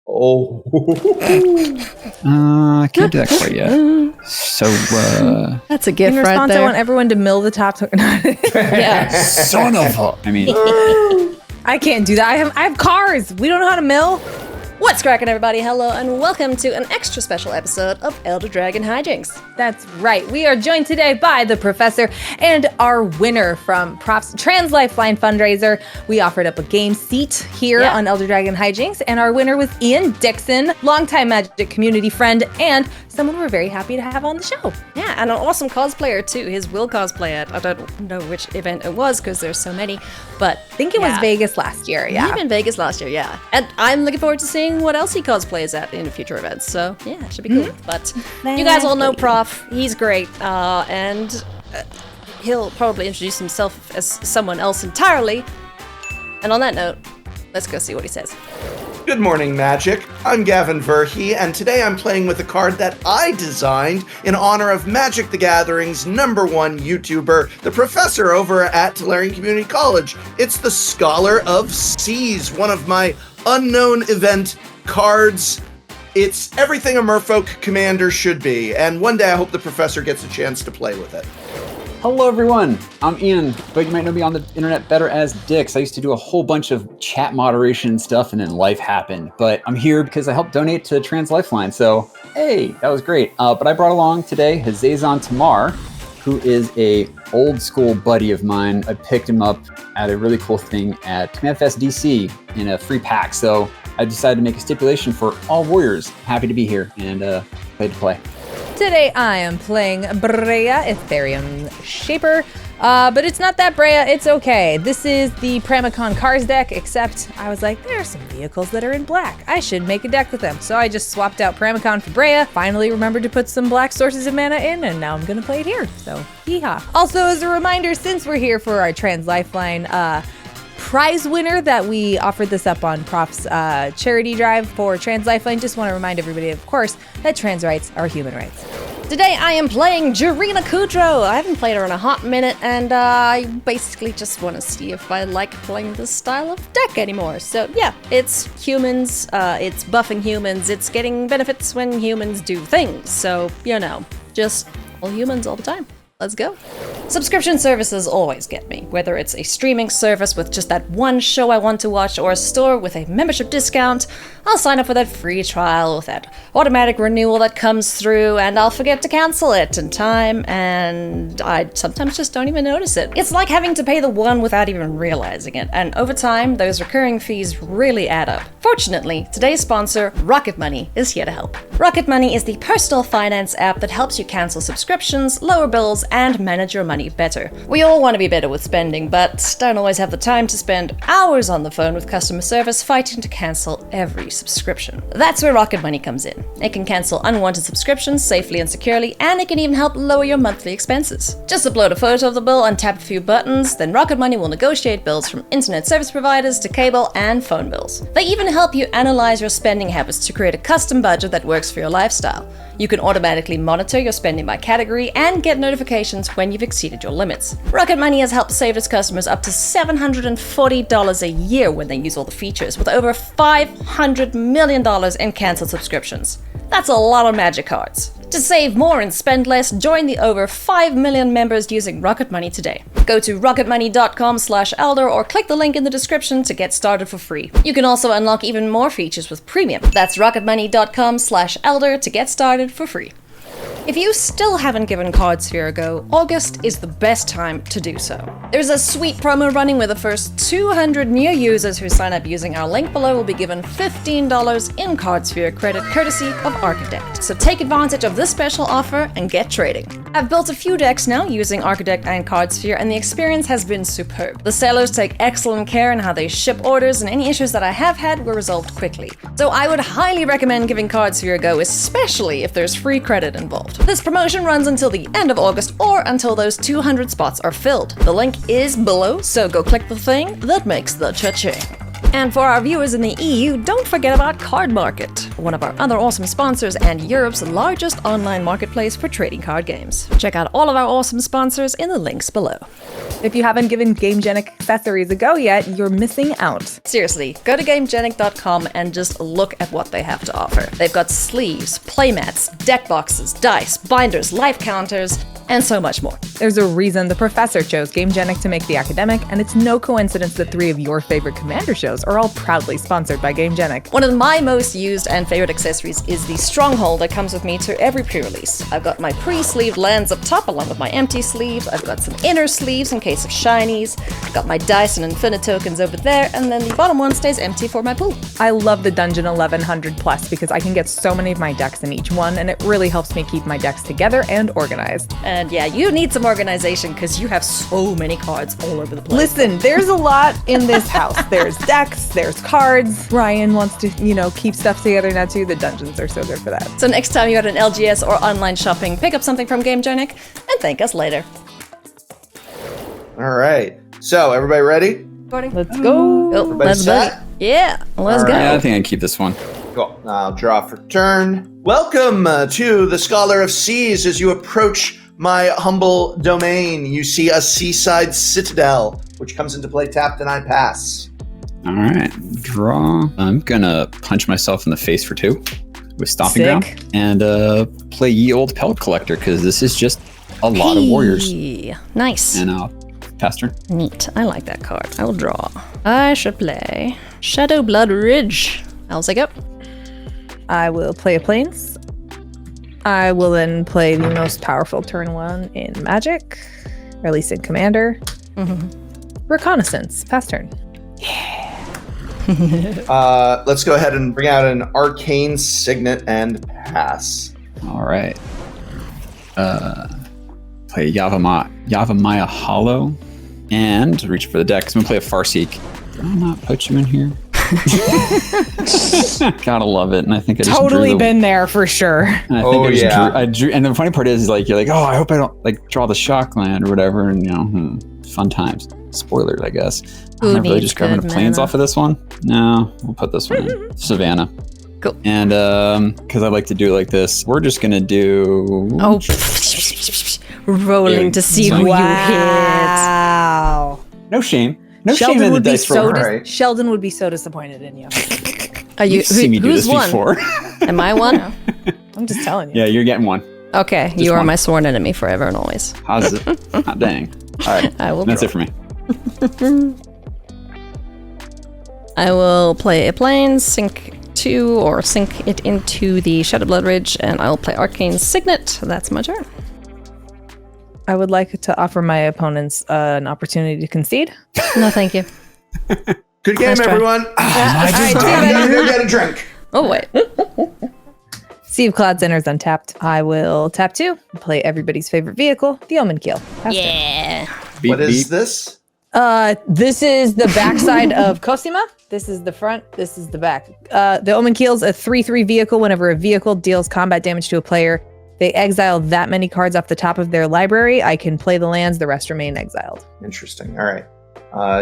Oh. Can't do that quite yet. So, That's a gift In right response, there. I want everyone to mill the top. Yeah. son of a... I mean, I can't do that. I have cars. We don't know how to mill. What's cracking, everybody? Hello, and welcome to an extra special episode of Elder Dragon Hijinks. That's right. We are joined today by the professor and our winner from Prof's Trans Lifeline fundraiser. We offered up a game seat here on Elder Dragon Hijinks, and our winner was Ian Dixon, longtime Magic community friend, and someone we're very happy to have on the show. Yeah, and an awesome cosplayer, too. His Will cosplay at, I don't know which event it was, because there's so many, but I think it was Vegas last year, He was in Vegas last year, yeah. And I'm looking forward to seeing what else he cosplays at in future events, so yeah, it should be cool. But you guys all know Prof, he's great, and he'll probably introduce himself as someone else entirely. And on that note, let's go see what he says. Good morning, Magic. I'm Gavin Verhey, and today I'm playing with a card that I designed in honor of Magic the Gathering's #1 YouTuber, the professor over at Tolarian Community College. It's the Scholar of Seas, one of my unknown event cards. It's everything a Merfolk commander should be, and one day I hope the professor gets a chance to play with it. hello everyone. I'm Ian, but you might know me on the internet better as Dix. I used to do a whole bunch of chat moderation and stuff, and then life happened. But I'm here because I helped donate to Trans Lifeline, so hey, that was great. But I brought along today Hazezon Tamar, who is a old school buddy of mine. I picked him up at a really cool thing at Command Fest DC in a free pack, so I decided to make a stipulation for all warriors. Happy to be here and play to play. Today I am playing Breya, Ethereum Shaper, but it's not that Breya, it's okay. This is the Pramicon Cars deck, except I was like, there are some vehicles that are in black. I should make a deck with them. So I just swapped out Pramicon for Breya, finally remembered to put some black sources of mana in, and now I'm gonna play it here, so hee-haw. Also, as a reminder, since we're here for our Trans Lifeline prize winner that we offered this up on Prof's charity drive for Trans Lifeline, just want to remind everybody, of course, that trans rights are human rights. Today I am playing Jirina Kudro. I haven't played her in a hot minute, and I basically just want to see if I like playing this style of deck anymore. So yeah, it's humans, it's buffing humans, it's getting benefits when humans do things. So, you know, just all humans all the time. Let's go. Subscription services always get me, whether it's a streaming service with just that one show I want to watch or a store with a membership discount. I'll sign up for that free trial with that automatic renewal that comes through, and I'll forget to cancel it in time, and I sometimes just don't even notice it. It's like having to pay the one without even realizing it, and over time, those recurring fees really add up. Fortunately, today's sponsor, Rocket Money, is here to help. Rocket Money is the personal finance app that helps you cancel subscriptions, lower bills, and manage your money better. We all want to be better with spending, but don't always have the time to spend hours on the phone with customer service fighting to cancel every subscription. That's where Rocket Money comes in. It can cancel unwanted subscriptions safely and securely, and it can even help lower your monthly expenses. Just upload a photo of the bill and tap a few buttons, then Rocket Money will negotiate bills from internet service providers to cable and phone bills. They even help you analyze your spending habits to create a custom budget that works for your lifestyle. You can automatically monitor your spending by category and get notifications when you've exceeded your limits. Rocket Money has helped save its customers up to $740 a year when they use all the features, with over $500 million in canceled subscriptions. That's a lot of magic cards. To save more and spend less, join the over 5 million members using Rocket Money today. Go to rocketmoney.com/elder or click the link in the description to get started for free. You can also unlock even more features with premium. That's rocketmoney.com/elder to get started for free. If you still haven't given Cardsphere a go, August is the best time to do so. There's a sweet promo running where the first 200 new users who sign up using our link below will be given $15 in Cardsphere credit courtesy of Architect. So take advantage of this special offer and get trading. I've built a few decks now using Architect and Cardsphere, and the experience has been superb. The sellers take excellent care in how they ship orders, and any issues that I have had were resolved quickly. So I would highly recommend giving Cardsphere a go, especially if there's free credit involved. This promotion runs until the end of August or until those 200 spots are filled. The link is below, so go click the thing that makes the cha-ching. And for our viewers in the EU, don't forget about Card Market, one of our other awesome sponsors and Europe's largest online marketplace for trading card games. Check out all of our awesome sponsors in the links below. If you haven't given GameGenic accessories a go yet, you're missing out. Seriously, go to GameGenic.com and just look at what they have to offer. They've got sleeves, playmats, deck boxes, dice, binders, life counters, and so much more. There's a reason the professor chose GameGenic to make the academic, and it's no coincidence that 3 of your favorite Commander shows are all proudly sponsored by GameGenic. One of my most used and favorite accessories is the Stronghold that comes with me to every pre-release. I've got my pre-sleeved lands up top along with my empty sleeves. I've got some inner sleeves in case of shinies. I've got my dice and infinite tokens over there, and then the bottom one stays empty for my pool. I love the Dungeon 1100 Plus because I can get so many of my decks in each one, and it really helps me keep my decks together and organized. And yeah, you need some organization because you have so many cards all over the place. Listen, there's a lot in this house. There's decks, there's cards. Ryan wants to, keep stuff together now too. The dungeons are so good for that. So next time you're at an LGS or online shopping, pick up something from GameGenic and thank us later. All right. So, everybody ready? Let's go. Oh, Everybody let's set? go. Yeah, let's All go. right. Yeah, I think I can keep this one. Cool. I'll draw for turn. Welcome to the Scholar of Seas. As you approach my humble domain, you see a seaside citadel, which comes into play tapped and I pass. All right, draw. I'm gonna punch myself in the face for 2 with Stomping Sick. Ground and play Ye Old Pellet Collector because this is just a lot of warriors. Hey, nice. And pass turn. Neat. I like that card. I will draw. I should play Shadow Blood Ridge. How's it go? I will play a Plains. I will then play the most powerful turn 1 in Magic, or at least in Commander. Reconnaissance. Pass turn. Let's go ahead and bring out an Arcane Signet and pass. All right. Play Yavimaya Hollow and reach for the deck. I'm gonna play a Farseek. Did I not put you in here? Gotta love it, and I think I just Totally drew been there for sure. And I drew. And the funny part is, you're like, oh, I hope I don't draw the shock land or whatever, and fun times. Spoilers, I guess. Who I'm not really needs just grabbing good planes mana? off of this one. No, we'll put this one in Savannah. Cool. And because I like to do it like this, we're just gonna do. Oh, rolling to see who you hit. Wow. No shame. No shame Sheldon in the would be dice so roll. Right. Sheldon would be so disappointed in you. Are you? You've seen me do who's this one? before. Am I one? I'm just telling you. Yeah, you're getting one. Okay, Just you are one. my sworn enemy forever and always. How's it? Hot dang. All right. I will. That's draw. it for me. I will play a plane, sink 2, or sink it into the Shadow Blood Ridge, and I'll play Arcane Signet. That's my turn. I would like to offer my opponents an opportunity to concede. No, thank you. Good game, Nice try. everyone. I'm gonna go get a drink. Oh wait. Sea of Clouds enters untapped. I will tap 2, play everybody's favorite vehicle, the Omen Keel. Pass turn. Yeah. Beep, What is beep. this? This is the backside of Cosima. This is the front. This is the back. The Omen Keel's a 3/3 vehicle. Whenever a vehicle deals combat damage to a player, they exile that many cards off the top of their library. I can play the lands. The rest remain exiled. Interesting. All right.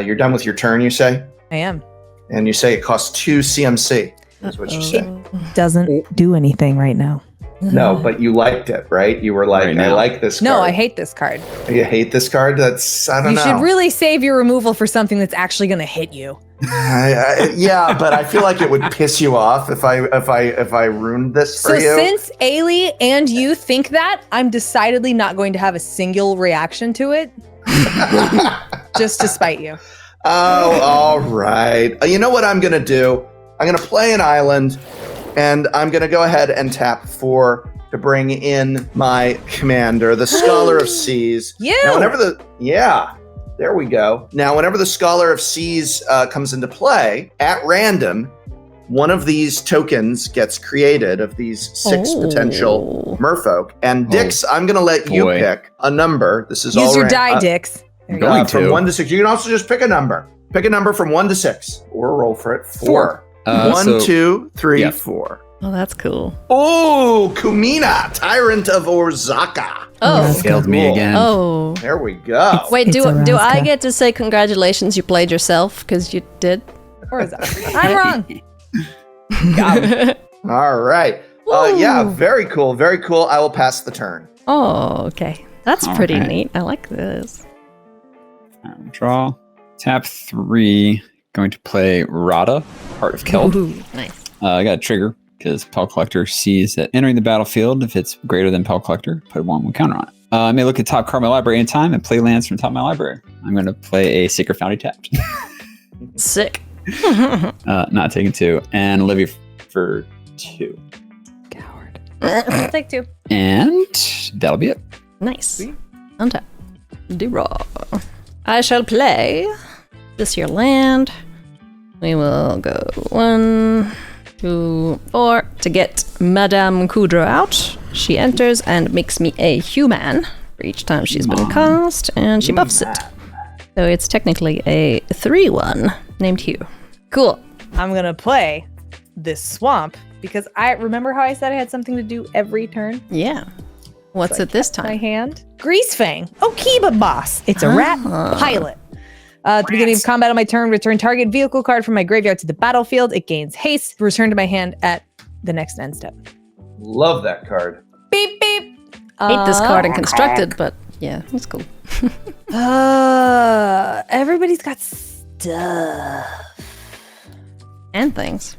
You're done with your turn, you say? I am. And you say it costs 2 CMC. That's what you say. Doesn't do anything right now. No, but you liked it, right? You were like, Right I now. like this card. No, I hate this card. You hate this card? That's, I don't You know. should really save your removal for something that's actually going to hit you. Yeah, but I feel like it would piss you off if I ruined this for So you. since Ailey and you think that, I'm decidedly not going to have a single reaction to it. Just to spite you. Oh, all right. You know what I'm going to do? I'm going to play an island, and I'm going to go ahead and tap 4 to bring in my commander, the Scholar of Seas. You! Now, there we go. Now, whenever the Scholar of Seas comes into play, at random, one of these tokens gets created of these 6 potential merfolk. And Dix, I'm going to let you boy. pick a number. This is Use all your ran- die, Dix. There you go. Going from to. 1 to 6. You can also just pick a number. Pick a number from 1 to 6, or roll for it. 4. 1, So- 2, 3, yeah. 4. Oh, that's cool. Oh, Kumina, Tyrant of Orzaka. Oh. Failed me Cool. again. Oh. There we go. Wait, It's do I Araska. get to say congratulations? You played yourself because you did. Horizontal. I'm wrong. Got him. All right. Yeah, very cool. Very cool. I will pass the turn. Oh, okay. That's pretty Okay. neat. I like this. Draw. Tap 3. Going to play Rada, Heart of Keld. Ooh, nice. I got a trigger because Pell Collector sees that entering the battlefield, if it's greater than Pell Collector, put 1 counter on it. I may look at top card of my library in time and play lands from top of my library. I'm going to play a Sacred Foundry tapped. Sick. Not taking 2. And Olivia for 2. Coward. I'll take 2. And that'll be it. Nice. Untap. Draw. I shall play this here land. We will go 1, 2, 4 to get Madame Kudro out. She enters and makes me a human for each time she's been cast, and she buffs it. So it's technically a 3/1 named Hugh. Cool. I'm going to play this swamp because I remember how I said I had something to do every turn. Yeah. What's it this My time? hand. Greasefang. Okiba boss. It's a rat pilot. At the beginning of combat on my turn, return target vehicle card from my graveyard to the battlefield. It gains haste. Return to my hand at the next end step. Love that card. Beep, beep. Hate this card in constructed, but yeah, it's cool. Everybody's got stuff. And things.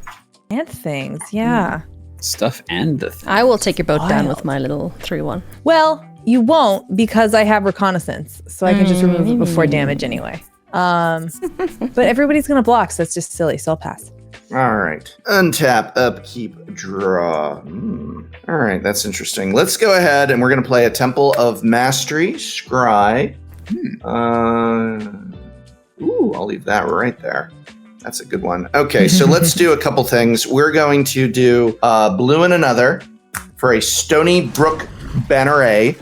And things, yeah. Stuff and the thing. I will take your boat down Wild. with my little 3/1. Well, you won't because I have reconnaissance, so I can just remove it before damage anyway. But everybody's gonna block, so it's just silly, so I'll pass. All right. Untap, upkeep, draw. All right, that's interesting. Let's go ahead and we're going to play a Temple of Mastery, Scry. I'll leave that right there. That's a good one. Okay, so let's do a couple things. We're going to do Blue and Another for a Stony Brook Banneret.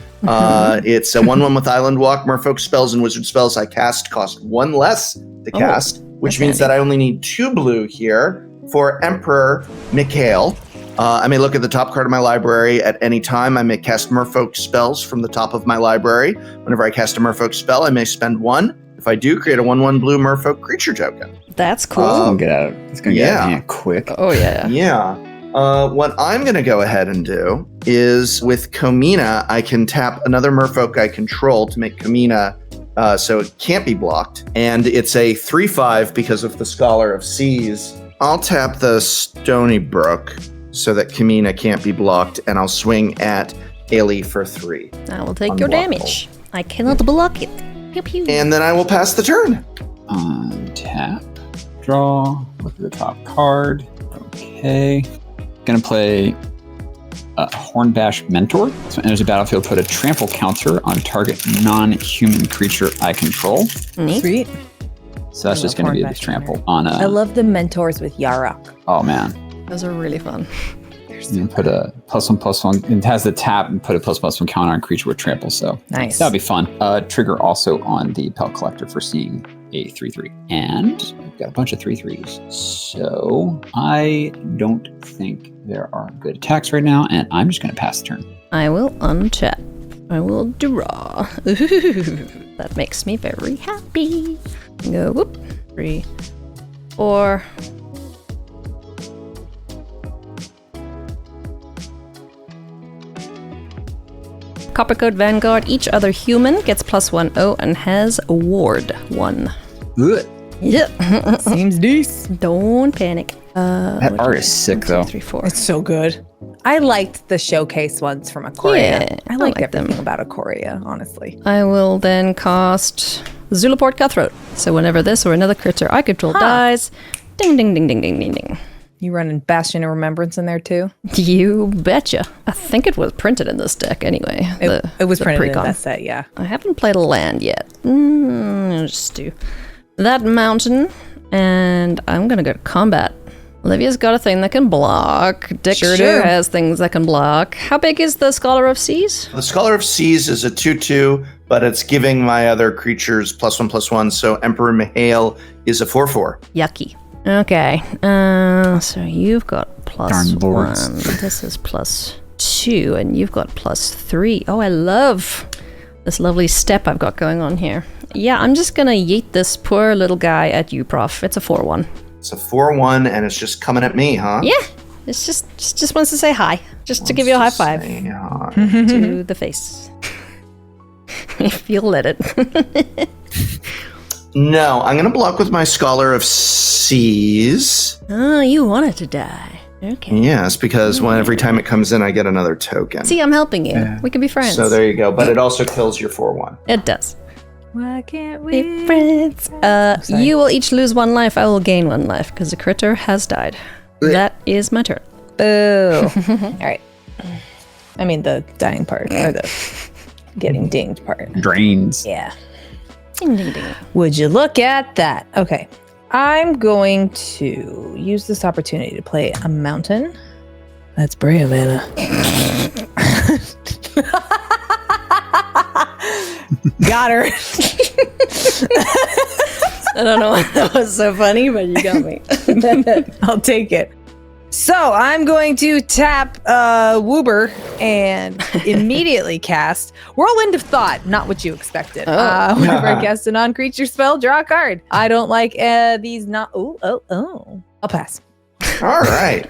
It's a 1/1 with Island Walk. Merfolk spells and wizard spells I cast cost 1 less to cast, which means that I only need 2 blue here for Emperor Mikhail. I may look at the top card of my library at any time. I may cast Merfolk spells from the top of my library. Whenever I cast a Merfolk spell, I may spend 1. If I do, create a 1/1 blue Merfolk creature token. That's cool. It's gonna get out of hand quick. Oh, yeah. Yeah. What I'm going to go ahead and do is with Komina, I can tap another Merfolk I control to make Komina so it can't be blocked. And it's a 3/5 because of the Scholar of Seas. I'll tap the Stony Brook so that Komina can't be blocked, and I'll swing at Ailey for 3. I will take your Unblockable. damage. I cannot block it. Pew, pew. And then I will pass the turn. Untap. Draw. Look at the top card. Okay. Gonna play Hornbash Mentor. So enters the battlefield, put a trample counter on target non-human creature I control. Neat. Sweet. So that's I just love gonna be Hornbash this trample on a. I love the mentors with Yarok. Oh man. Those are really fun. You put a +1/+1. It has the tap and put a +1/+1 counter on creature with trample. So Nice. that'd be fun. Trigger also on the Pell Collector for seeing a 3/3. And we've got a bunch of 3/3s. So I don't think there are good attacks right now, and I'm just going to pass the turn. I will untap. I will draw. Ooh, that makes me very happy. Go whoop. 3, 4. Coppercoat Vanguard. Each other human gets +1/0 and has ward 1. Ugh. Yeah. Seems decent. Don't panic. That art is sick, though. 3, 4. It's so good. I liked the showcase ones from Ikoria. Yeah, I I liked like them. everything about Ikoria, honestly. I will then cast Zulaport Cutthroat. So whenever this or another creature I control dies, ding, ding, ding, ding, ding, ding, ding. You running Bastion of Remembrance in there too? You betcha. I think it was printed in this deck anyway. It was the printed in precon. that set, yeah. I haven't played a land yet. I'll just do that mountain, and I'm gonna go to combat. Olivia's got a thing that can block. Dick Sure sure do. has things that can block. How big is the Scholar of Seas? The Scholar of Seas is a 2/2, but it's giving my other creatures +1/+1. So Emperor Mihail is a 4/4. Yucky. Okay. So you've got Darn lords. +1. This is +2, and you've got +3. Oh, I love this lovely step I've got going on here. Yeah, I'm just gonna yeet this poor little guy at you, Prof. It's a 4/1. It's a 4-1, and it's just coming at me, huh? Yeah, it's just wants to say hi, just to give you a high five to the face, if you'll let it. No, I'm going to block with my Scholar of Seas. Oh, you want it to die. Okay. Yes, because every time it comes in, I get another token. See, I'm helping you. Yeah. We can be friends. So there you go. But it also kills your 4-1. It does. Why can't we be friends? You will each lose 1 life. I will gain 1 life because the critter has died. That is my turn. Boo. All right. I mean the dying part, or the getting dinged part. Drains. Yeah. Ding, ding, ding. Would you look at that? Okay. I'm going to use this opportunity to play a mountain. That's Breya mana. Got her. I don't know why that was so funny, but you got me. I'll take it. So I'm going to tap Woober and immediately cast Whirlwind of Thought. Not what you expected. Whenever I cast a non-creature spell, draw a card. I don't like these not. Oh. I'll pass. All right.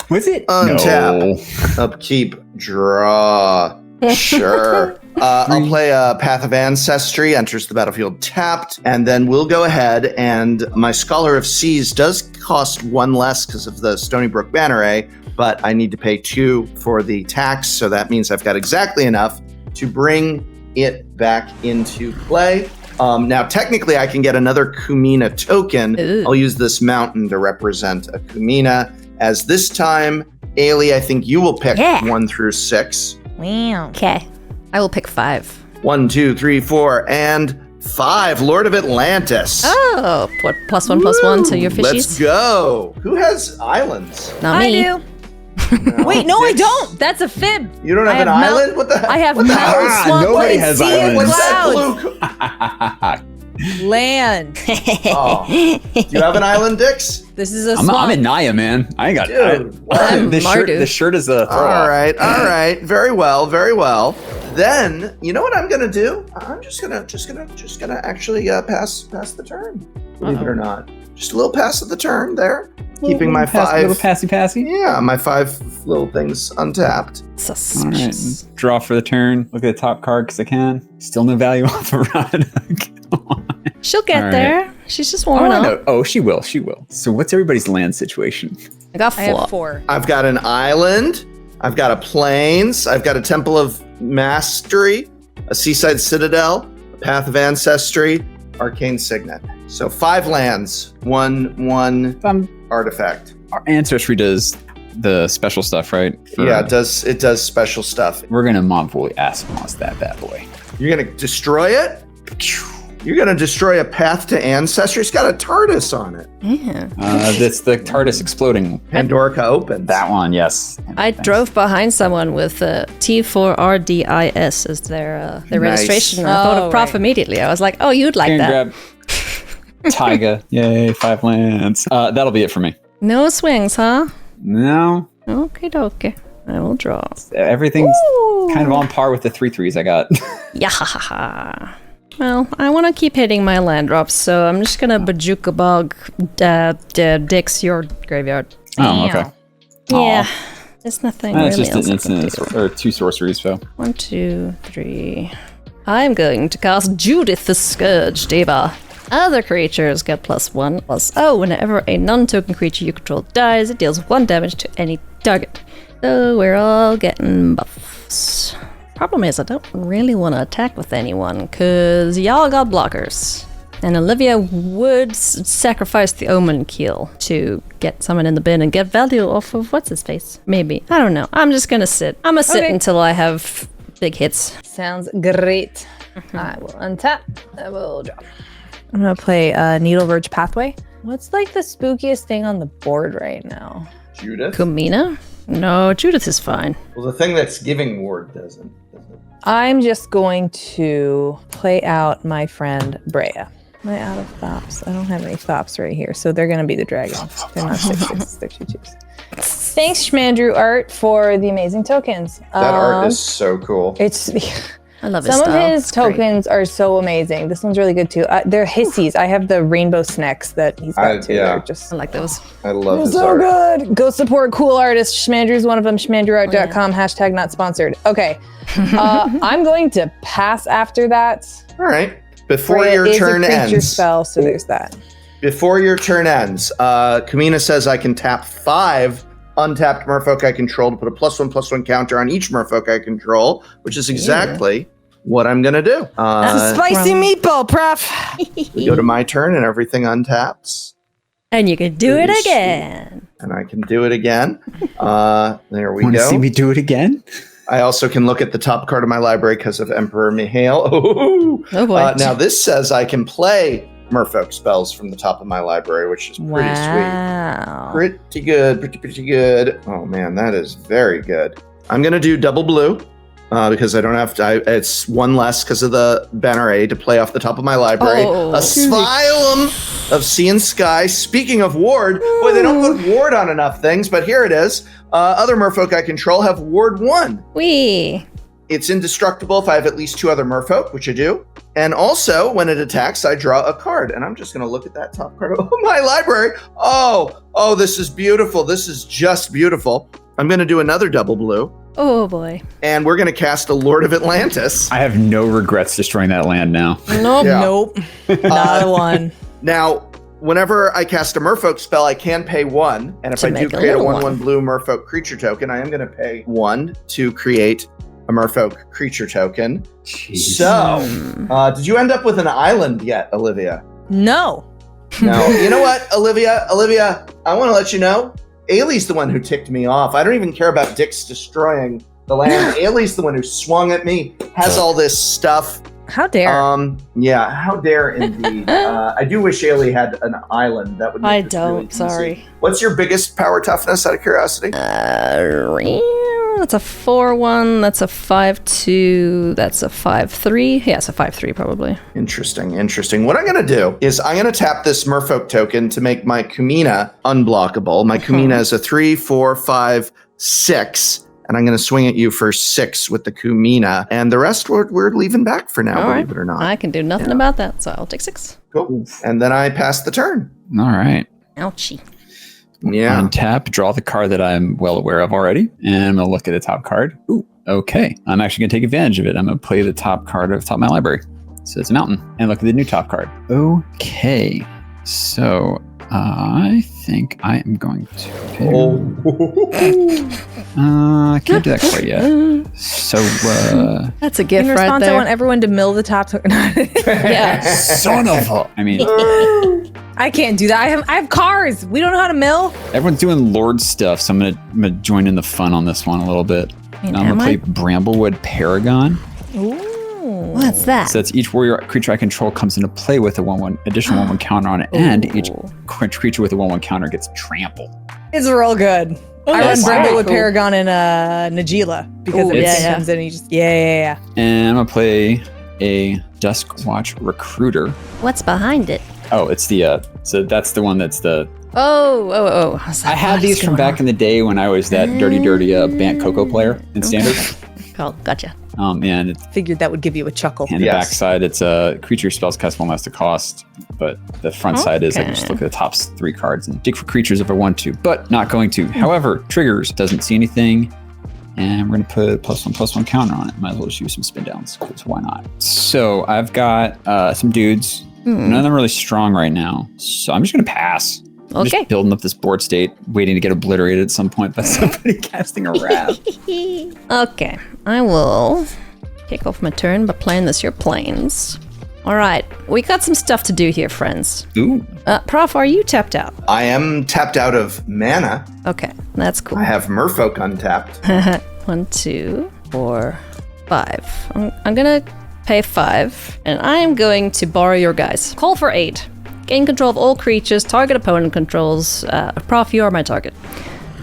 Was it? Untap. No. Upkeep. Draw. Sure. I'll play a Path of Ancestry, enters the battlefield tapped, and then we'll go ahead and my Scholar of Seas does cost 1 less because of the Stony Brook Banneret, but I need to pay 2 for the tax, so that means I've got exactly enough to bring it back into play. Now, technically, I can get another Kumina token. Ooh. I'll use this mountain to represent a Kumina, as this time, Ailey, I think you will pick 1 through 6. Wow. Okay. I will pick 5. 1, 2, 3, 4, and 5. Lord of Atlantis. Oh, what? +1/+1 to your fishies? Let's go. Who has islands? Not me. I do. No, wait, no, I don't. That's a fib. You don't have an island? What the heck? I have mountain, swamp, nobody has islands. clouds. Land. Oh. Do you have an island, Dix? This is a swamp. I'm in Naya, man. I ain't got the shirt is a throw all right. Very well. Then, you know what I'm gonna do? I'm just gonna actually pass the turn. Believe it or not. Just a little pass of the turn there. Keeping my 5. Little passy. Yeah, my 5 little things untapped. Suspicious. All right, draw for the turn. Look at the top card because I can. Still no value off a run. Come on. She'll get there. She's just warming up. Oh, she will. So what's everybody's land situation? I got 4. I have 4. I've got an island. I've got a plains. I've got a Temple of Mastery, a Seaside Citadel, a Path of Ancestry, Arcane Signet. So 5 lands, 1 artifact. Our Ancestry does the special stuff, right? Yeah, it does special stuff. We're going to Mob Fully Asimos that bad boy. You're going to destroy it? You're going to destroy a Path to Ancestry? It's got a TARDIS on it. Yeah. That's the TARDIS exploding. Pandorica opens. That one, yes. I drove behind someone with T4RDIS as their registration. And I thought of Prof immediately. I was like, oh, you'd like that. Grab Taiga. Yay, 5 lands. That'll be it for me. No swings, huh? No. Okay. I will draw. Everything's kind of on par with the 3/3s I got. Yeah. Well, I want to keep hitting my land drops, so I'm just gonna Bajuka Bog Dix your graveyard. Oh, okay. Yeah. It's nothing really just else. An instant or 2 sorceries, so. 1, 2, 3. I'm going to cast Judith the Scourge Diva. Other creatures get +1/+0. Whenever a non-token creature you control dies, it deals 1 damage to any target. So we're all getting buffs. Problem is, I don't really want to attack with anyone, because y'all got blockers. And Olivia would sacrifice the Omen Keel to get someone in the bin and get value off of what's-his-face. Maybe. I don't know. I'm just going to sit. I'm going to sit until I have big hits. Sounds great. I will untap. I will draw. I'm going to play Needle Verge Pathway. What's like the spookiest thing on the board right now? Judith? Kumina? No, Judith is fine. Well, the thing that's giving ward doesn't. I'm just going to play out my friend Breya. Am I out of Thops? I don't have any Thops right here, so they're going to be the dragons. They're not 6/6s, they're 2/2s. Thanks, Schmandrew Art, for the amazing tokens. That art is so cool. It's I love his Some style. of his It's great. tokens are so amazing. This one's really good too. They're hissies. I have the rainbow snacks that he's got too. yeah. They're just I like those. I love his so art. good. Go support cool artists. Schmandrew's one of them. Schmandrewart.com. Hashtag not sponsored. Okay. I'm going to pass after that. All right. Before Breya your is turn a creature ends. spell, so there's that. Before your turn ends, Kamina says I can tap 5 untapped merfolk I control to put a +1/+1 counter on each merfolk I control, which is exactly what I'm going to do. Spicy meatball, prof. We go to my turn and everything untaps. And you can do it Pretty again. And I can do it again. There we Want to go. see me do it again? I also can look at the top card of my library because of Emperor Mihail. Oh boy. Now this says I can play merfolk spells from the top of my library, which is pretty sweet. Wow. Pretty good, pretty good. Oh man, that is very good. I'm gonna do double blue because I don't have to. It's one less because of the banner A to play off the top of my library. Oh. Asylum of Sea and Sky. Speaking of ward, boy, they don't put ward on enough things, but here it is. Other merfolk I control have ward 1. Wee. It's indestructible if I have at least 2 other merfolk, which I do. And also, when it attacks, I draw a card. And I'm just going to look at that top card of my library. Oh, this is beautiful. This is just beautiful. I'm going to do another double blue. Oh boy. And we're going to cast a Lord of Atlantis. I have no regrets destroying that land now. Nope. Yeah. Nope. Not a one. Now, whenever I cast a merfolk spell, I can pay 1. And if To I do make a create a little 1/1 one. blue merfolk creature token, I am going to pay 1 to create a merfolk creature token. Jeez. So, did you end up with an island yet, Olivia? No. No. You know what, Olivia, I want to let you know, Ailey's the one who ticked me off. I don't even care about Dix destroying the land. Ailey's the one who swung at me, has all this stuff. How dare. Yeah, how dare indeed. I do wish Ailey had an island. That would make I this don't, really easy. sorry. What's your biggest power toughness, out of curiosity? That's a 4-1. That's a 5-2. That's a 5-3. Yeah, it's a 5-3 probably. Interesting. What I'm going to do is I'm going to tap this merfolk token to make my Kumina unblockable. My Kumina is a 3, 4, 5, 6. And I'm going to swing at you for 6 with the Kumina. And the rest we're leaving back for now, All right. believe it or not. I can do nothing about that, so I'll take 6. Cool. And then I pass the turn. All right. Ouchie. Yeah. Untap, draw the card that I'm well aware of already. And I'm going to look at the top card. Ooh, okay. I'm actually going to take advantage of it. I'm going to play the top card of top of my library. So it's a mountain. And look at the new top card. Okay. So I think I am going to pick... I can't do that quite yet. So, That's a gift In right response, there. I want everyone to mill the top. Yeah. son of a... I mean, I can't do that. I have cars. We don't know how to mill. everyone's doing Lord stuff, so I'm gonna join in the fun on this one a little bit. mean, I'm am gonna I? play Bramblewood Paragon. What's that? So that's each warrior creature I control comes into play with a 1/1 additional 1/1 counter on it, and each creature with a 1/1 counter gets trample. It's real good. I run that's Bramblewood cool. Paragon in Najila because Ooh, it yeah, comes in and you just yeah. And I'm gonna play a Duskwatch Recruiter. What's behind it? Oh, it's the so that's the one that's the. Oh. I had these from back in the day when I was that dirty Bant Coco player in Standard. Oh, gotcha. And it's Figured that would give you a chuckle. and the Yes. back side, it's a creature spells cast one less to cost, but the front side is I can just Okay. look at the top 3 cards and dig for creatures if I want to, but not going to. However, triggers doesn't see anything, and we're gonna put +1/+1 counter on it. Might as well just use some spin downs because why not? So I've got some dudes. None of them are really strong right now, so I'm just gonna pass. I'm Okay. just building up this board state, waiting to get obliterated at some point by somebody casting a wrath. Okay, I will kick off my turn by playing this your planes. All right, we got some stuff to do here, friends. Ooh. Prof, are you tapped out? I am tapped out of mana. Okay, that's cool. I have merfolk untapped. 1, 2, 4, 5. I'm gonna pay 5, and I am going to borrow your guys. Call for 8. Gain control of all creatures target opponent controls. Prof, you are my target.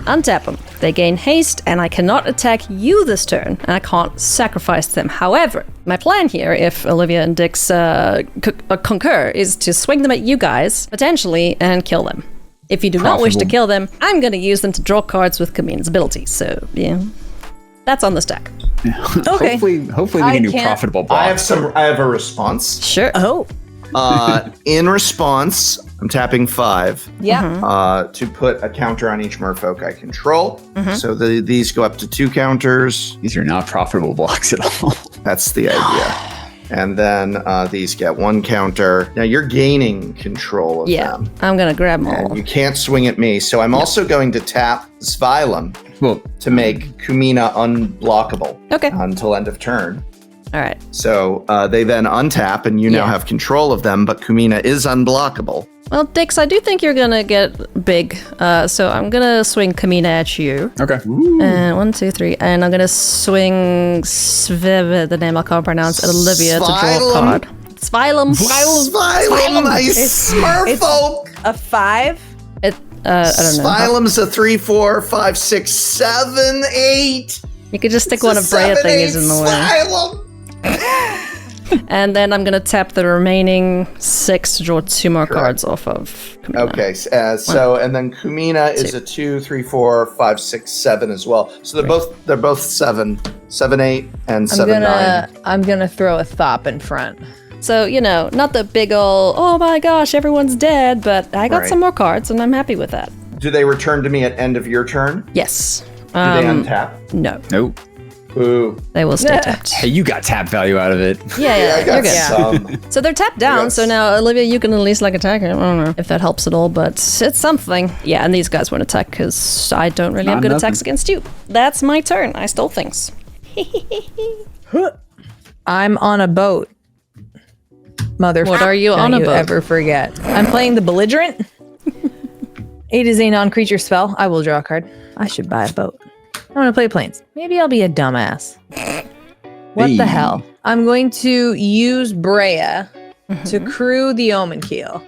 Untap them. They gain haste, and I cannot attack you this turn, and I can't sacrifice them. However, my plan here, if Olivia and Dix concur, is to swing them at you guys, potentially, and kill them. If you do not wish to Profitable. kill them, I'm going to use them to draw cards with Kamina's ability. So, yeah. That's on the stack. Okay. Hopefully we I can do can't- profitable I blocks. have a response. Sure. Oh. In response, I'm tapping 5 Yeah. to put a counter on each merfolk I control. So these go up to 2 counters. These are not profitable blocks at all. That's the idea. And then these get 1 counter. Now you're gaining control of Yeah, them. I'm gonna grab them all. And you can't swing at me. So I'm also going to tap Svylum Well, to make Kumina unblockable Okay. until end of turn. All right. So they then untap, and you now Yeah. have control of them, but Kumina is unblockable. Well, Dix, I do think you're gonna get big. So I'm gonna swing Kamina at you. okay. And 1, 2, 3. And I'm gonna swing Sviv, the name I can't pronounce, at Olivia to draw a Svylum. card. Svylum. Svylum, I smurfolk! A 5. It, I don't know. Svylum's a 3, 4, 5, 6, 7, 8. You could just stick one of Breya thingies in the way. Svylum. And then I'm gonna tap the remaining 6 to draw 2 more cards off of Kamina. Okay, so and then Kumina is a 2, 3, 4, 5, 6, 7 as well. So they're both 7, 7, 8, and 7, 9. I'm gonna throw a thop in front. So, not the big ol', oh my gosh, everyone's dead, but I got Right. some more cards and I'm happy with that. Do they return to me at end of your turn? Yes. Do they untap? No, Nope. Ooh. they will stay tapped. Hey, you got tap value out of it. Yeah, I you're got good. some. So they're tapped down, Yes. so now, Olivia, you can at least attack her. I don't know if that helps at all, but it's something. Yeah, and these guys won't attack because I don't really have Not good nothing. attacks against you. That's my turn. I stole things. I'm on a boat. Mother. What are you Don't on a you boat? ever forget? I'm playing the belligerent. 8 is a non-creature spell. I will draw a card. I should buy a boat. I want to play planes. Maybe I'll be a dumbass. What the Hey. hell? I'm going to use Breya to crew the Omen Keel.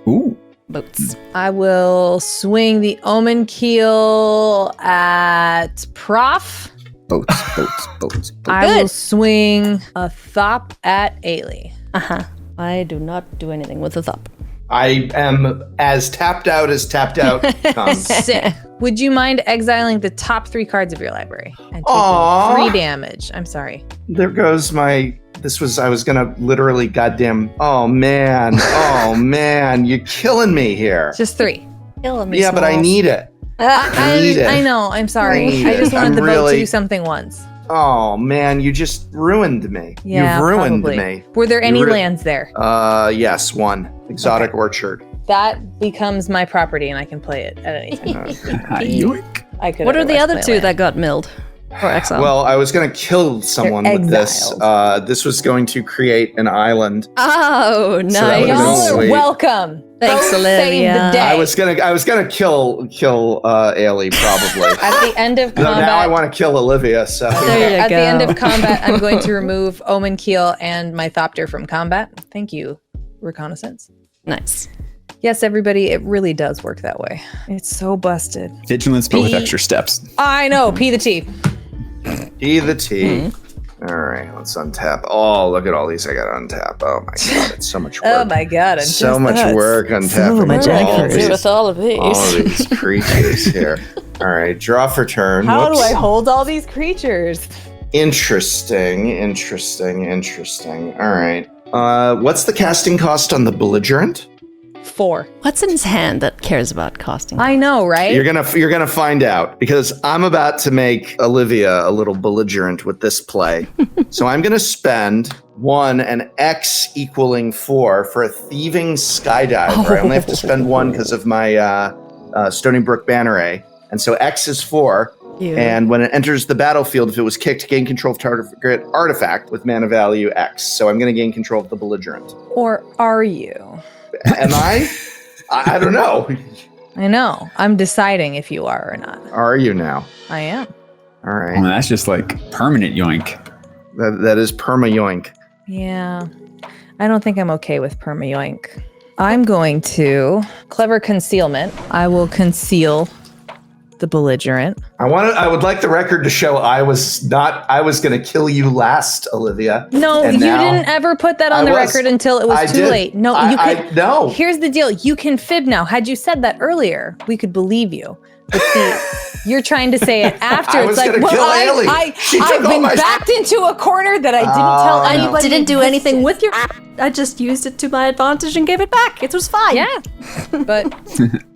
Ooh. Boats. I will swing the Omen Keel at Prof. Boats. I Good. will swing a Thop at Ailey. Uh-huh. I do not do anything with the thump. I am as tapped out comes. Sick. Would you mind exiling the top 3 cards of your library and Aw. taking 3 damage? I'm sorry. There goes my. I was gonna literally goddamn. Oh man. Oh man. You're killing me here. Just 3. Killing me, Yeah, but I Smalls. need it. I need it. I know. I'm I sorry. need I just it. wanted I'm the boat to really- do something once. Oh man, you just ruined me. Yeah, You've ruined probably. me. Were there any You ru- lands there? Yes, 1. Exotic Orchard. That becomes my property and I can play it at any time. Yoink. I could. What are the otherwise other play 2 land. that got milled? Or exiled? Well, I was gonna kill someone They're with this. exiled. This was going to create an island. Oh, that nice. would've been Y'all are sweet. welcome. Thanks, Go save Olivia. the day. I was gonna kill Ailey probably. At the end of No, combat. now I want to kill Olivia. So There you At go. the end of combat, I'm going to remove Omen Keel and my Thopter from combat. Thank you, Reconnaissance. Nice. Yes, everybody, it really does work that way. It's so busted. Vigilance, but with P- extra steps. I know, P the T. E the T. Mm-hmm. All right, let's untap. Oh, look at all these I got to untap. Oh my god, it's so much work. Oh my god, I'm so just much nuts. work untapping What am I all gonna do these, with all of these? all of these creatures here. All right, draw for turn. How Whoops. do I hold all these creatures? Interesting. All right. What's the casting cost on the belligerent? 4. What's in his hand that cares about costing? I know, right? You're gonna find out because I'm about to make Olivia a little belligerent with this play. So I'm gonna spend 1 and X equaling 4 for a thieving skydiver. I only have to spend 1 because of my Stony Brook Banneret, and so X is 4. You. And when it enters the battlefield, if it was kicked, gain control of target artifact with mana value X. So I'm gonna gain control of the belligerent. Or are you? Am I? I don't know. I know. I'm deciding if you are or not. Are you now? I am. All right. Well, that's just like permanent yoink. That is perma yoink. Yeah. I don't think I'm okay with perma yoink. I'm going to clever concealment. I will conceal the belligerent. I would like the record to show I was going to kill you last, Olivia. No, And you now didn't ever put that on I the was. record until it was I too did. late. No, I- you I- could. no. Here's the deal. You can fib now. Had you said that earlier, we could believe you. You're trying to say it after. I was it's like, gonna kill Ailey. I've been backed into a corner that I didn't tell anybody. I didn't do existed. anything with your. I just used it to my advantage and gave it back. It was fine. Yeah, but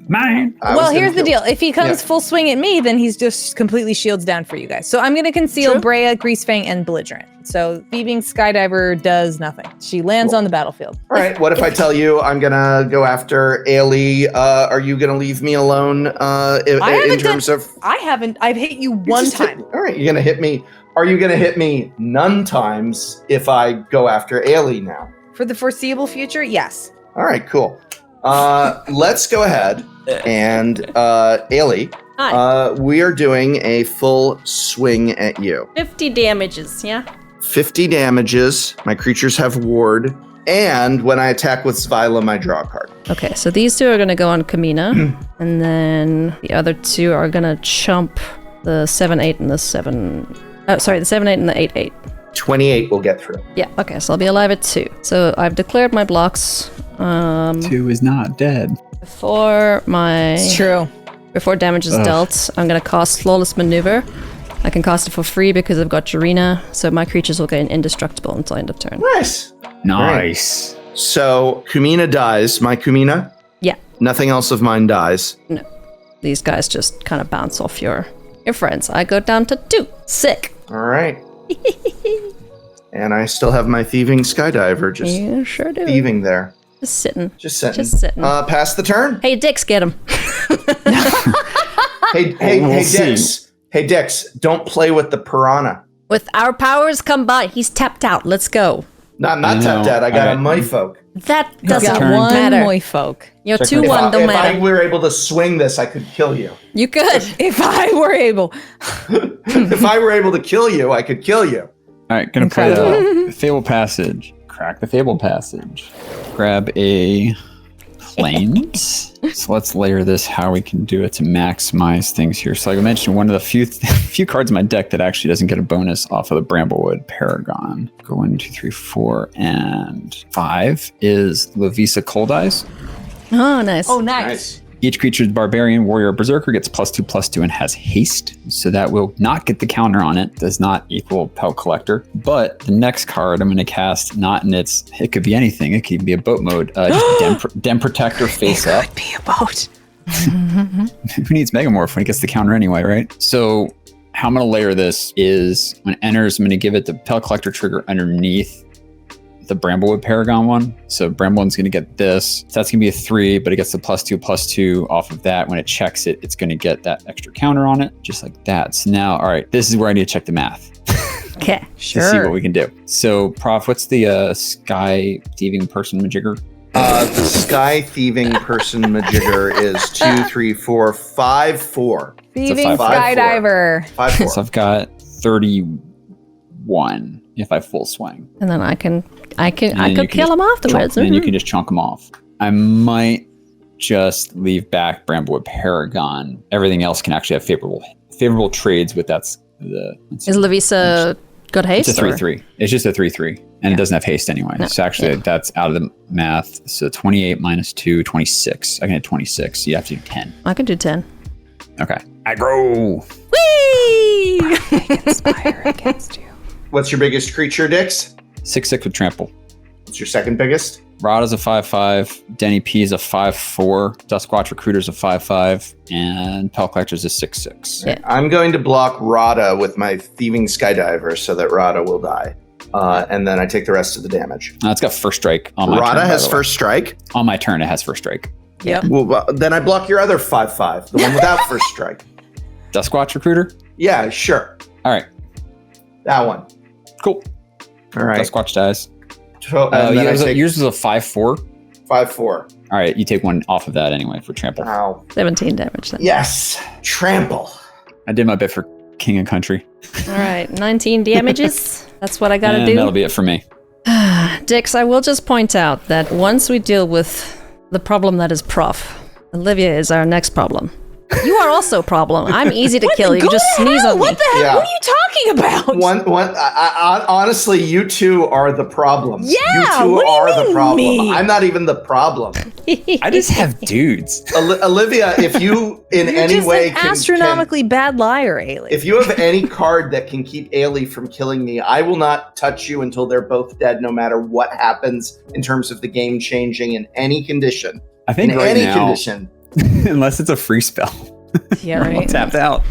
Mine. well, here's the deal. If he comes full swing at me, then he's just completely shields down for you guys. So I'm going to conceal Breya, Greasefang, and Belligerent. So thieving Skydiver does nothing. She lands on the battlefield. All right, what if I tell you I'm gonna go after Ailey? Are you gonna leave me alone in terms of... I haven't. I've hit you one time. All right, you're gonna hit me. Are you gonna hit me none times if I go after Ailey now? For the foreseeable future, yes. All right, cool. Let's go ahead and Ailey. Hi. We are doing a full swing at you. 50 damages, yeah? 50 damages. My creatures have ward. And when I attack with Xylem, I draw a card. Okay, so these two are going to go on Kamina. And then the other two are going to chump the 7-8 and the 7... Oh, sorry, the 7-8 and the 8-8. 28 will get through. Yeah, okay, so I'll be alive at 2. So I've declared my blocks. 2 is not dead. Before damage is dealt, I'm going to cast Flawless Maneuver. I can cast it for free because I've got Jirina, so my creatures will gain indestructible until end of turn. Nice. Nice. Right. So Kumina dies. My Kumina? Yeah. Nothing else of mine dies. No. These guys just kind of bounce off your friends. I go down to 2. Sick. All right. And I still have my thieving Skydiver just You sure do. thieving there. Just sitting. Just sitting. Just sitting. Pass the turn. Hey, Dix, get him. Hey, Dix. Hey, Dix, don't play with the piranha. With our powers combined, he's tapped out. Let's go. Not tapped out. I got a Mudfolk. That doesn't One matter. Moyfolk. You're 2-1, don't If matter. I were able to swing this, I could kill you. You could. If I were able. If I were able to kill you, I could kill you. All right, gonna play the Fable Passage. Crack the Fable Passage. Grab a Plains. So let's layer this how we can do it to maximize things here. So like I mentioned, one of the few cards in my deck that actually doesn't get a bonus off of the Bramblewood Paragon. Go 1, 2, 3, 4, and 5 is Lavisa Cold Eyes. Oh, nice. Oh, nice. Each creature's barbarian, warrior, or berserker gets +2/+2 and has haste. So that will not get the counter on it. Does not equal Pelt Collector. But the next card I'm going to cast, it could be anything. It could be a boat mode. Just Den Protector face up. It could be a boat. Who needs Megamorph when it gets the counter anyway, right? So how I'm going to layer this is when it enters, I'm going to give it the Pelt Collector trigger underneath the Bramblewood Paragon one. So Bramblewood's going to get this. So that's going to be a 3, but it gets the +2/+2 off of that. When it checks it, it's going to get that extra counter on it, just like that. So now, all right, this is where I need to check the math. Okay, To see what we can do. So, Prof, what's the Sky Thieving Person Majigger? The Sky Thieving Person Majigger is 2, 3, 4, 5, 4. Thieving 5-4. Skydiver. 5, 4. So I've got 31 if I full swing. And then I could you kill him afterwards. And then you can just chunk them off. I might just leave back Bramblewood Paragon. Everything else can actually have favorable trades with Is Lavisa got haste? It's a 3/3. It's just a 3/3, and it doesn't have haste anyway. No. So actually, that's out of the math. So 28 minus 2, 26. I can hit 26. So you have to do 10. I can do 10. Okay. Aggro. Whee! Conspire against you. What's your biggest creature, Dix? 6/6 with trample. What's your second biggest? Rada's a 5/5. Denny P is a 5/4. Duskwatch Recruiter's a 5/5. And Pelt Collector's a 6/6. Yeah. I'm going to block Rada with my Thieving Skydiver so that Rada will die. And then I take the rest of the damage. It's got first strike on my turn. Rada by has the way. first strike? On my turn, it has first strike. Yep. Well, then I block your other 5/5, the one without first strike. Duskwatch Recruiter? Yeah, sure. All right. That one. Cool. All right. Duskwatch dies. So, and then I take Yours was a 5/4. 5/4. All right, you take one off of that anyway for trample. Ow. 17 damage then. Yes. Trample. I did my bit for King and Country. All right, 19 damages. That's what I gotta And do. that'll be it for me. Dix, I will just point out that once we deal with the problem that is Prof, Olivia is our next problem. You are also a problem. I'm easy to kill. You Go just to sneeze hell. on me. What the heck? Yeah. What are you talking about? Honestly, you two are the problem. Yeah, You two what do you are the mean, problem. me? I'm not even the problem. I just have dudes. Olivia, if you in You're any just way an can astronomically bad liar, Ailey. if you have any card that can keep Ailey from killing me, I will not touch you until they're both dead, no matter what happens in terms of the game changing in any condition. I think In right any now, condition. unless it's a free spell, Yeah, I'm all right. tapped out.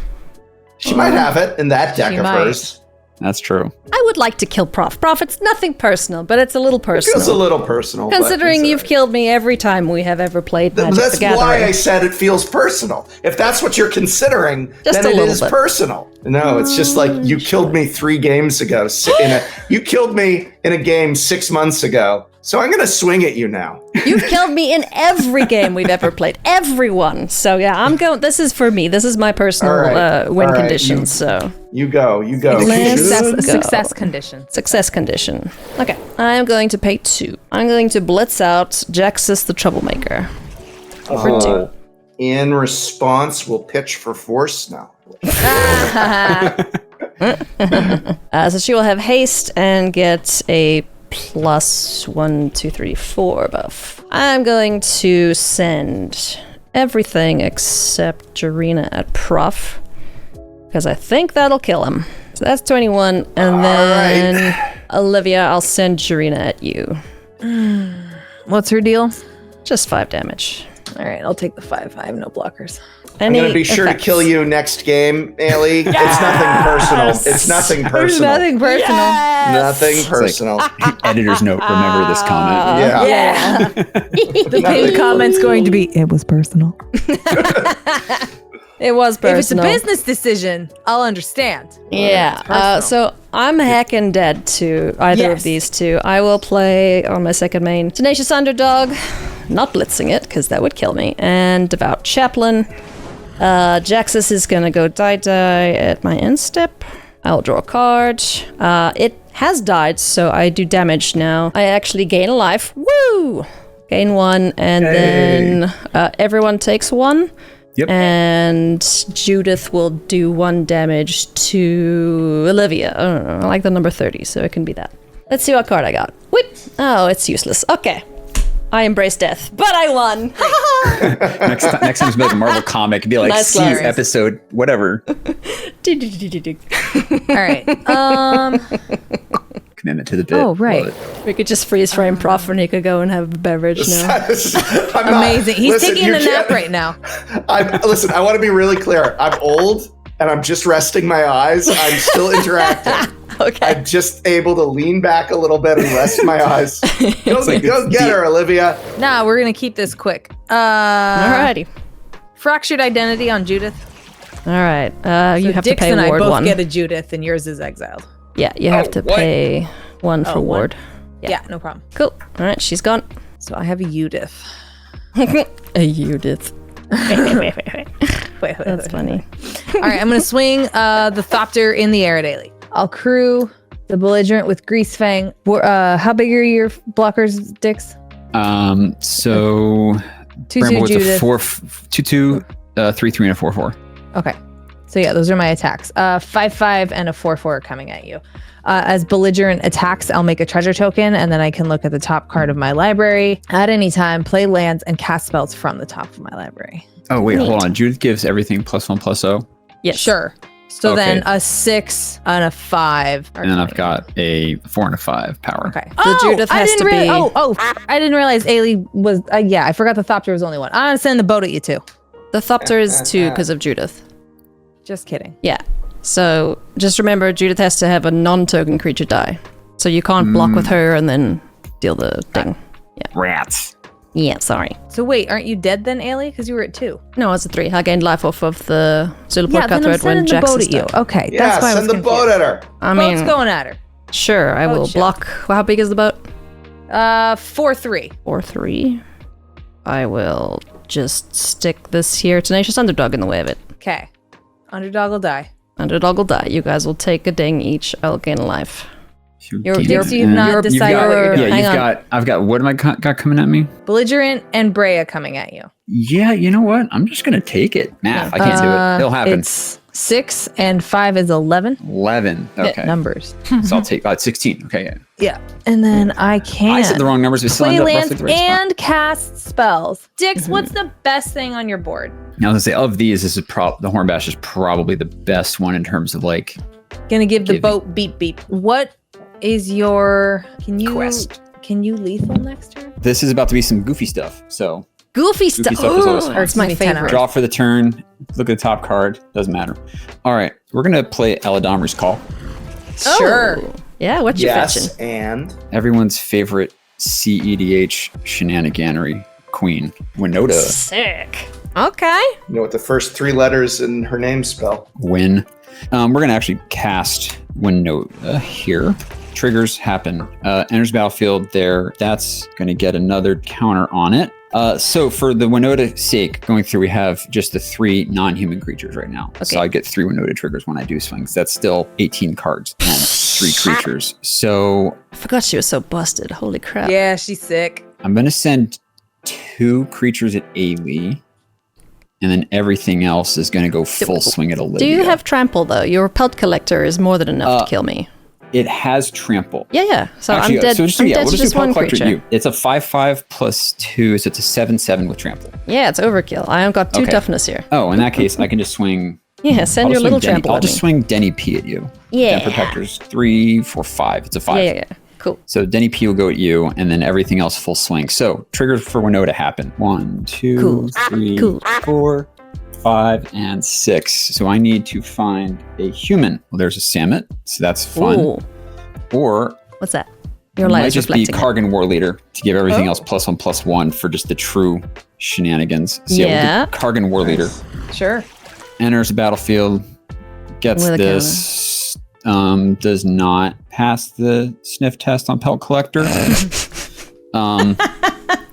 She might have it in that deck She of might. hers. That's true. I would like to kill Prof. Prof, it's nothing personal, but it's a little It feels a personal. little personal. but Considering it's you've alright. killed me every time we have ever played Magic That's the Gathering. why I said it feels personal. If that's what you're considering, Just then a it little is bit. personal. No, it's just like you killed me 3 games ago. You killed me in a game 6 months ago. So I'm going to swing at you now. You've killed me in every game we've ever played. Everyone. So yeah, I'm going. This is for me. This is my personal All right. win All right. condition. So You go. Let's go. Success condition. success condition. Okay, I am going to pay 2. I'm going to blitz out Jaxus the Troublemaker. For 2. In response, we'll pitch for force now. So she will have haste and get a plus 1, 2, 3, 4 buff. I'm going to send everything except Jirina at Prof, because I think that'll kill him. So that's 21, and then Olivia, I'll send Jirina at you. What's her deal? Just 5 damage. All right, I'll take the 5. I have no blockers. I'm going to be sure to kill you next game, Ailey. It's nothing personal. It's nothing There's personal. nothing personal. Nothing personal. Editor's note, remember this comment. Yeah. Yeah. The pinned comment's going to be, it was personal. It was personal. If it's a business decision, I'll understand. Yeah. personal. So I'm heckin' dead to either of Yes. these two. I will play on my second main Tenacious Underdog, not blitzing it because that would kill me, and Devout Chaplain. Jaxus is gonna go die at my end step. I'll draw a card. It has died, so I do damage now. I actually gain a life. Woo! Gain 1, and then everyone takes 1. Yep. And Judith will do 1 damage to Olivia. I don't know. I like the number 30, so it can be that. Let's see what card I got. Whip! Oh, it's useless. Okay. I embrace death, but I won. Next time it's like a Marvel comic, it'd be like, Nice see close. episode, whatever. All right. Commitment to the bit. Oh, right. Love it. We could just freeze frame Prof and he could go and have a beverage now. Amazing. He's taking a nap right now. Listen, I want to be really clear. I'm old and I'm just resting my eyes. I'm still interacting. Okay. I'm just able to lean back a little bit and rest my eyes. Go get her, Olivia. Nah, we're going to keep this quick. Alrighty. Fractured identity on Judith. All right. You have Dix to pay and I ward both 1. get a Judith, and yours is exiled. Yeah, you have to what? pay 1 for 1? ward. Yeah, no problem. Cool. All right, she's gone. So I have a Judith. A Judith. Wait. That's funny. All right, I'm going to swing the Thopter in the air at Ailey. I'll crew the Belligerent with Grease Fang. How big are your blockers, Dix? So 2/2 Bramble with Judith. a 4/2, 3/3, and a 4/4. Okay. So yeah, those are my attacks. 5/5 and a 4/4 coming at you. As Belligerent attacks, I'll make a treasure token, and then I can look at the top card of my library at any time, play lands, and cast spells from the top of my library. Oh wait, Neat. hold on. Judith gives everything +1/+0, Yes. Sure. So Okay. then a 6 and a 5. are and then I've coming. got a 4 and a 5 power. Okay. Judith I has didn't to be- I didn't realize Ailey was. Yeah, I forgot the Thopter was only 1. I'm gonna send the boat at you too. The Thopter is 2 because of Judith. Just kidding. Yeah. So just remember, Judith has to have a non-token creature die. So you can't block with her and then deal the thing. Rats. Yeah, sorry. So wait, aren't you dead then, Ailey? Because you were at 2. No, it's a 3. I gained life off of the Zulaport Yeah, then I'm Cutthroat when sending the Jax boat is at you. dead. Okay, Yeah, that's why I was send the confused. boat at her. I Boat's mean, going at her. sure, I Boat will ship. block. How big is the boat? 4/3. Or 3. I will just stick this here Tenacious Underdog in the way of it. Okay. Underdog will die. Underdog will die. You guys will take a ding each. I'll gain a life. Dix, you've not decided what you're doing. I've got, what am I got coming at me? Belligerent and Breya coming at you. Yeah, you know what? I'm just going to take it. Math, I can't do it. It'll happen. It's 6 and 5 is 11. 11, okay. Numbers. So I'll take 16, okay, yeah. Yeah, and then I can. I said the wrong numbers, we still play end up lands roughly the right spot. and cast spells. Dix, what's the best thing on your board? Now, I was going to say, of these, the Hornbash is probably the best one in terms of like... Gonna give the boat beep beep. What is your... Quest. Can you lethal next turn? This is about to be some goofy stuff, so... Goofy stuff. Is always fun. That's my favorite. Draw for the turn. Look at the top card. Doesn't matter. All right. We're going to play Eladamri's Call. Sure. Oh. Yeah, what you fetching? And Everyone's favorite CEDH shenaniganery queen, Winota. Sick. Okay. you know what the first 3 letters in her name spell? Win. We're going to actually cast Winota here. Triggers happen. Enters battlefield there. That's going to get another counter on it. So for the Winota sake, going through, we have just the 3 non-human creatures right now. Okay. So I get 3 Winota triggers when I do swings. That's still 18 cards and 3 creatures. So I forgot she was so busted. Holy crap. Yeah, she's sick. I'm going to send 2 creatures at Ailey, and then everything else is going to go full swing at Olivia. Do you have trample though? Your pelt collector is more than enough to kill me. It has trample. Yeah. So Actually, I'm dead. So just, I'm yeah, dead we'll to just do just one Pelt Collector creature. you. It's a 5/5 plus 2, so it's a 7/7 with trample. Yeah, it's overkill. I have got 2 Okay. toughness here. Oh, in that case, I can just swing. Yeah, send I'll your just little swing Denny- trample I'll at just me. swing Denny P at you. Yeah. Den Protectors 3, 4, 5. It's a 5. Yeah. Cool. So Denny P will go at you, and then everything else full swing. So triggers for Winota happen. 1, 2, Cool. 3, Cool. 4, 5, and 6. So I need to find a human. Well, there's a Samet, so that's fun. Ooh. Or What's that? Your it light might is just be reflecting it. Kargan War Leader to give everything else +1/+1 for just the true shenanigans. So Yeah. we'll do Kargan War Leader. Sure. Enters the battlefield, gets With a this, does not pass the sniff test on Pelt Collector.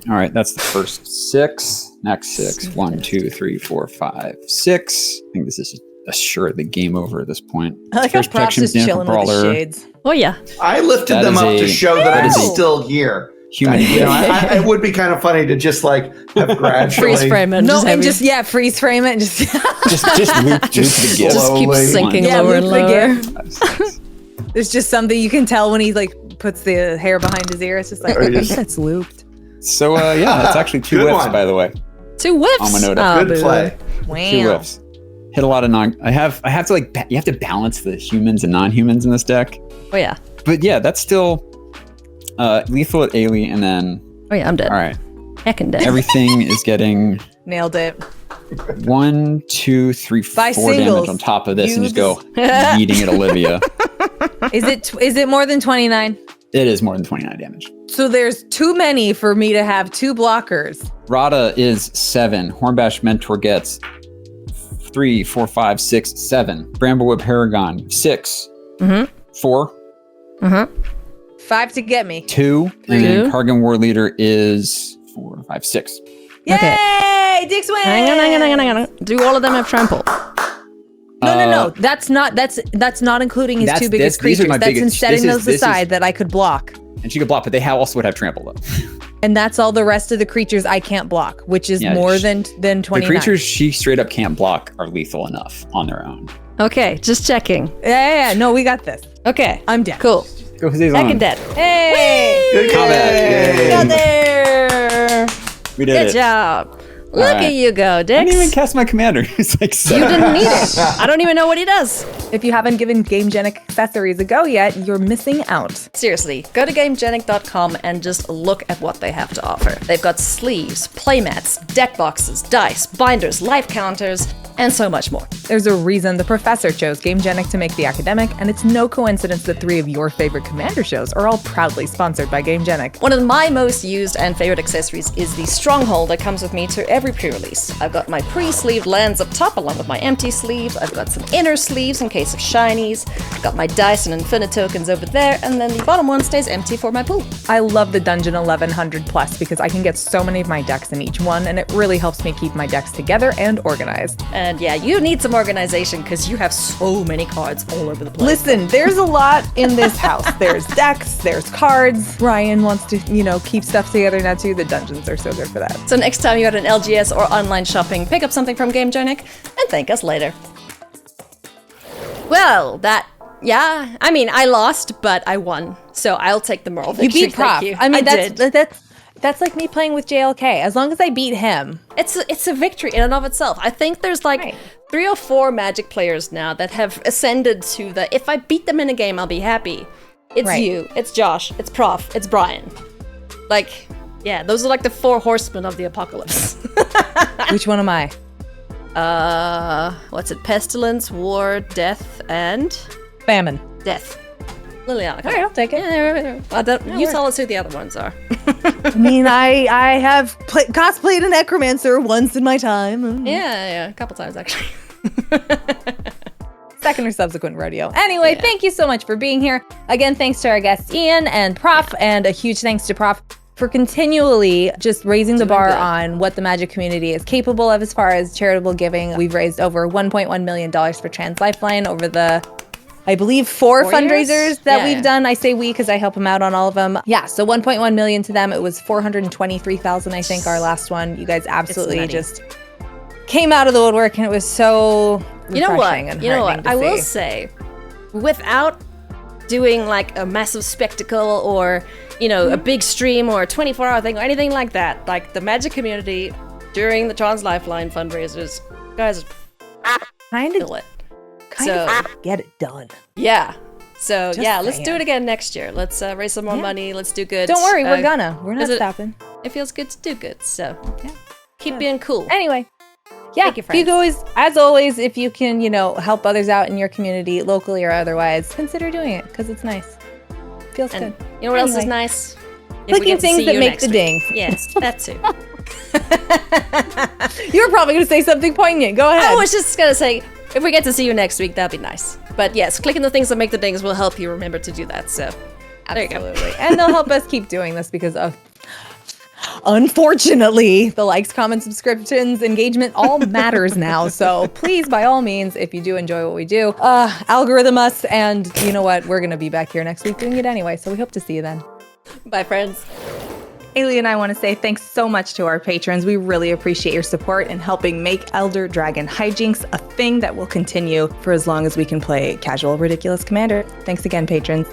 All right, that's the first 6. Next 6. 1, 2, 3, 4, 5, 6. I think this is assuredly game over at this point. I like how First Props protection is stand for chilling with the Brawler. shades. Oh yeah. I lifted That them is up to a- show that that I'm is a- still here. Human. You know, it would be kind of funny to just like have gradually Freeze frame it. No, just and have just freeze frame it and just just loop the gift. just keep slowly. sinking Yeah, lower and loop the lower. there's just something you can tell when he like puts the hair behind his ear. It's just like Or just- it's looped. So yeah, that's actually 2 Good whiffs, one. by the way. 2 whiffs. On Winota. Ah, Good boo. play. 2 Wow. whiffs. Hit a lot of I have to like you have to balance the humans and non-humans in this deck. Oh yeah. But yeah, that's still lethal at Ailey, and then Oh yeah, I'm dead. all right, Heckin' dead. everything is getting Nailed it. 1, 2, 3, 4 By damage singles. on top of this, and You just go eating at Olivia. Is it more than 29? It is more than 29 damage. So there's too many for me to have 2 blockers. Rada is 7. Hornbash Mentor gets 3, 4, 5, 6, 7. Bramblewood Paragon 6. 4. 5 to get me. 2. And then Kargan War Leader is 4, 5, 6. Yay! Okay. Dix wins. Hang on. Do all of them have trample? No. That's not including his 2 biggest these are creatures. my That's in biggest- setting this those is- this is- aside that I could block. And she could block, but they also would have trample though. And that's all the rest of the creatures I can't block, which is Yeah, more than 29. The creatures she straight up can't block are lethal enough on their own. Okay, just checking. Yeah. No, we got this. Okay. I'm dead. Cool. Go Hazezon. Heckin' dead. Hey! Good Combat. game. Got there! We did Good it. job. Look right. at you go, I didn't even Dix. cast my commander. It's like You didn't need it. I don't even know what he does. If you haven't given GameGenic accessories a go yet, you're missing out. Seriously, go to GameGenic.com and just look at what they have to offer. They've got sleeves, playmats, deck boxes, dice, binders, life counters, and so much more. There's a reason the professor chose GameGenic to make the academic, and it's no coincidence that 3 of your favorite Commander shows are all proudly sponsored by GameGenic. One of my most used and favorite accessories is the Stronghold that comes with me to every pre-release. I've got my pre-sleeved lands up top along with my empty sleeves. I've got some inner sleeves in case case of shinies. Got my dice and infinite tokens over there, and then the bottom one stays empty for my pool. I love the Dungeon 1100 Plus because I can get so many of my decks in each one, and it really helps me keep my decks together and organized. And yeah, you need some organization because you have so many cards all over the place. Listen, there's a lot in this house. There's decks, there's cards. Ryan wants to, keep stuff together now too. The dungeons are so good for that. So next time you're at an LGS or online shopping, pick up something from Game Jonik and thank us later. Well, I lost, but I won. So I'll take the moral victory. You beat Prof. Thank you. I mean, did. that's like me playing with JLK. As long as I beat him. It's a victory in and of itself. I think there's 3 or 4 Magic players now that have ascended to the, if I beat them in a game, I'll be happy. It's you, it's Josh, it's Prof, it's Brian. Those are the 4 horsemen of the apocalypse. Which one am I? What's it? Pestilence, war, death, and... Famine. Death. Liliana. All right, I'll take it. You tell us who the other ones are. I mean, I have cosplayed a necromancer once in my time. Yeah, a couple times actually. Second or subsequent rodeo. Anyway, Thank you so much for being here. Again, thanks to our guests Ian and Prof, and a huge thanks to Prof for continually just raising the bar on what the Magic community is capable of as far as charitable giving. We've raised over $1.1 million for Trans Lifeline over the, I believe, 4 fundraisers that we've done. I say we because I help them out on all of them. Yeah, so 1.1 million to them. It was 423,000, I think, our last one. You guys absolutely just came out of the woodwork, and it was so refreshing and heartening to I see. will say, without doing a massive spectacle or a big stream or a 24-hour thing or anything like that, the Magic community during the Trans Lifeline fundraisers, guys, kind of get it done. Yeah. So let's saying. do it again next year. Let's raise some more money. Let's do good. Don't worry, we're not stopping. It feels good to do good. So keep being cool. Anyway. Thank you, friends. As always, if you can, help others out in your community, locally or otherwise, consider doing it because it's nice. Feels good. You know what else is nice? Clicking things that make the dings. Yes, that too. You were probably going to say something poignant. Go ahead. I was just going to say, if we get to see you next week, that'd be nice. But yes, clicking the things that make the dings will help you remember to do that. So there you go. And they'll help us keep doing this because of, unfortunately, the likes, comments, subscriptions, engagement all matters now. So please, by all means, if you do enjoy what we do, algorithm us. And you know what? We're going to be back here next week doing it anyway. So we hope to see you then. Bye, friends. Ailey and I want to say thanks so much to our patrons. We really appreciate your support in helping make Elder Dragon Hijinks a thing that will continue for as long as we can play casual, ridiculous Commander. Thanks again, patrons.